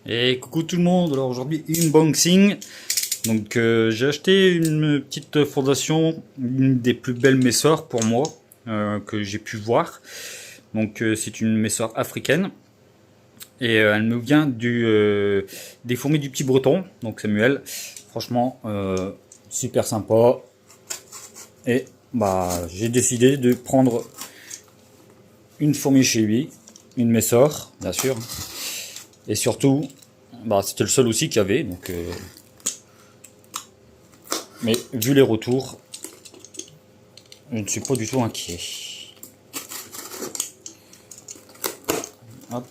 Et coucou tout le monde, alors aujourd'hui unboxing. Donc j'ai acheté une petite fondation, une des plus belles Messor pour moi que j'ai pu voir. Donc c'est une Messor africaine et elle me vient des fourmis du petit breton, donc Samuel. Franchement super sympa et bah j'ai décidé de prendre une fourmi chez lui, une Messor bien sûr. Et surtout, bah, c'était le seul aussi qu'il y avait, donc mais vu les retours, je ne suis pas du tout inquiet. Hop.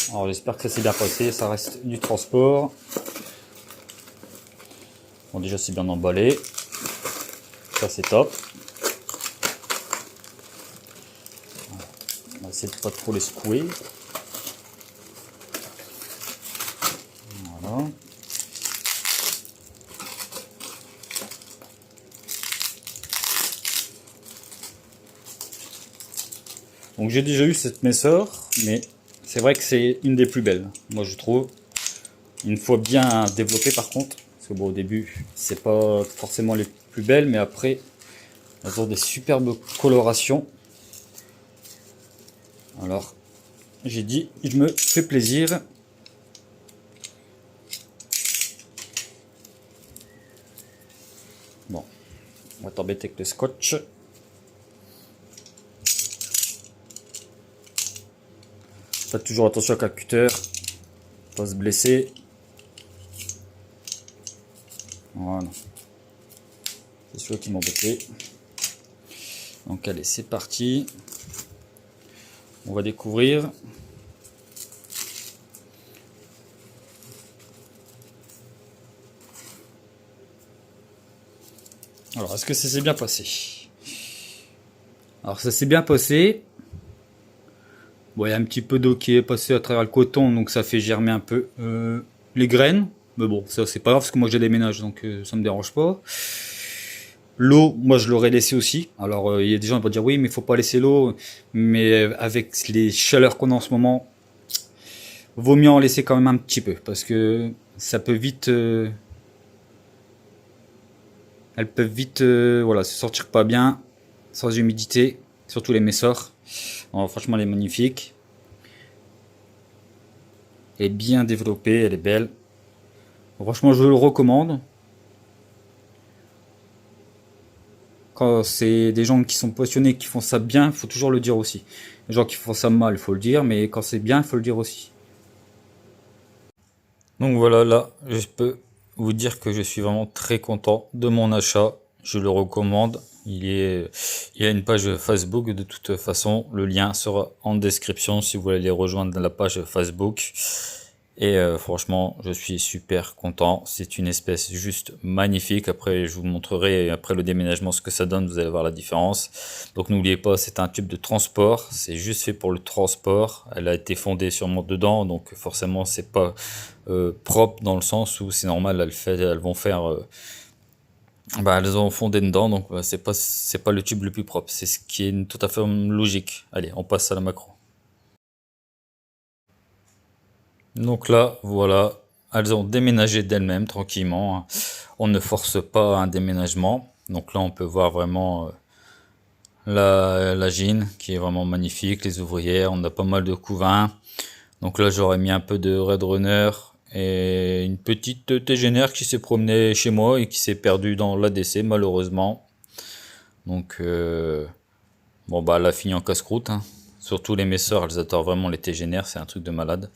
Alors j'espère que ça s'est bien passé, ça reste du transport. Bon déjà c'est bien emballé, ça c'est top. On va essayer de pas trop les secouer. Voilà. Donc j'ai déjà eu cette Messor, mais c'est vrai que c'est une des plus belles, moi je trouve. Une fois bien développée par contre, parce que bon au début c'est pas forcément les plus belles, mais après elles ont des superbes colorations. Alors j'ai dit je me fais plaisir. Bon, on va t'embêter avec le scotch. Faites toujours attention avec un cutter, pas se blesser. Voilà. C'est celui qui m'embêtait. Donc allez, c'est parti. On va découvrir. Alors, est-ce que ça s'est bien passé? Alors, ça s'est bien passé. Bon, il y a un petit peu d'eau qui est passée à travers le coton, donc ça fait germer un peu les graines. Mais bon, ça c'est pas grave parce que moi j'ai déménage, donc ça me dérange pas. L'eau, moi je l'aurais laissé aussi. Alors il y a des gens qui vont dire oui, mais il faut pas laisser l'eau. Mais avec les chaleurs qu'on a en ce moment, vaut mieux en laisser quand même un petit peu parce que ça peut vite, elles peuvent vite, voilà, se sortir pas bien sans humidité, surtout les Messor. Alors, franchement, elle est magnifique. Elle est bien développée, elle est belle. Franchement, je le recommande. Quand c'est des gens qui sont passionnés, qui font ça bien, il faut toujours le dire aussi. Les gens qui font ça mal, il faut le dire, mais quand c'est bien, il faut le dire aussi. Donc voilà, là, je peux vous dire que je suis vraiment très content de mon achat. Je le recommande. Il y a une page Facebook. De toute façon, le lien sera en description si vous voulez aller rejoindre la page Facebook. Et franchement, je suis super content. C'est une espèce juste magnifique. Après, je vous montrerai après le déménagement ce que ça donne. Vous allez voir la différence. Donc n'oubliez pas, c'est un tube de transport. C'est juste fait pour le transport. Elle a été fondée sûrement dedans, donc forcément c'est pas propre dans le sens où c'est normal. Elles vont faire, bah, elles ont fondé dedans, donc c'est pas le tube le plus propre. C'est ce qui est tout à fait logique. Allez, on passe à la macro. Donc là, voilà, elles ont déménagé d'elles-mêmes tranquillement. On ne force pas un déménagement. Donc là, on peut voir vraiment la gine qui est vraiment magnifique, les ouvrières. On a pas mal de couvains. Donc là, j'aurais mis un peu de Red Runner et une petite tégénère qui s'est promenée chez moi et qui s'est perdue dans l'ADC malheureusement. Donc bon bah elle a fini en casse-croûte, hein. Surtout les Messor, elles adorent vraiment les tégénères, c'est un truc de malade.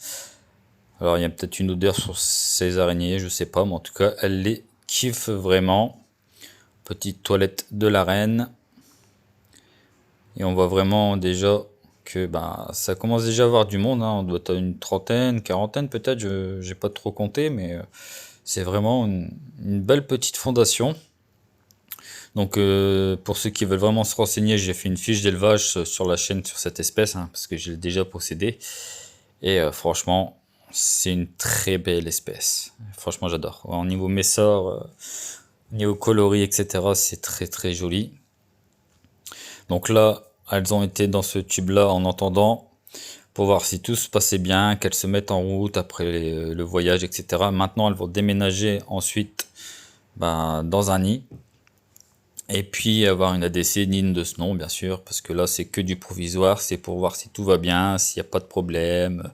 Alors il y a peut-être une odeur sur ces araignées, je sais pas, mais en tout cas elle les kiffe vraiment. Petite toilette de la reine. Et on voit vraiment déjà que bah, ça commence déjà à avoir du monde, hein. On doit être à une trentaine, quarantaine peut-être, je n'ai pas trop compté, mais c'est vraiment une belle petite fondation. Donc pour ceux qui veulent vraiment se renseigner, j'ai fait une fiche d'élevage sur la chaîne sur cette espèce, hein, parce que je l'ai déjà possédée. Et franchement, c'est une très belle espèce. Franchement, j'adore. Au niveau Messor, niveau coloris, etc., c'est très très joli. Donc là, elles ont été dans ce tube-là en entendant. pour voir si tout se passait bien, qu'elles se mettent en route après le voyage, etc. Maintenant, elles vont déménager ensuite dans un nid. Et puis avoir une ADC digne de ce nom, bien sûr, parce que là, c'est que du provisoire, c'est pour voir si tout va bien, s'il n'y a pas de problème.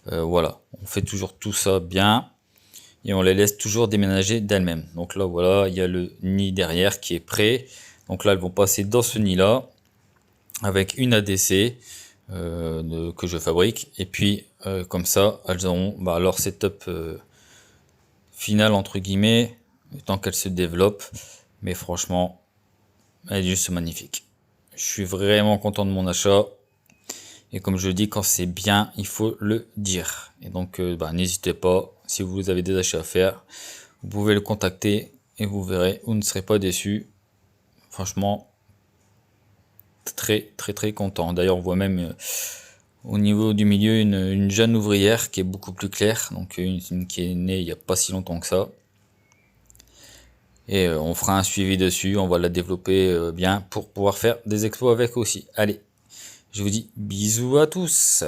Voilà, on fait toujours tout ça bien et on les laisse toujours déménager d'elles-mêmes. Donc là, voilà, il y a le nid derrière qui est prêt. Donc là, elles vont passer dans ce nid-là avec une ADC que je fabrique. Et puis, comme ça, elles auront leur setup final, entre guillemets, tant qu'elles se développent. Mais franchement, elle est juste magnifique. Je suis vraiment content de mon achat. Et comme je le dis, quand c'est bien, il faut le dire. Et donc, n'hésitez pas, si vous avez des achats à faire, vous pouvez le contacter et vous verrez, vous ne serez pas déçus. Franchement, très très très content. D'ailleurs, on voit même au niveau du milieu une jeune ouvrière qui est beaucoup plus claire, donc une qui est née il n'y a pas si longtemps que ça. Et on fera un suivi dessus, on va la développer bien pour pouvoir faire des expos avec aussi. Allez, je vous dis bisous à tous.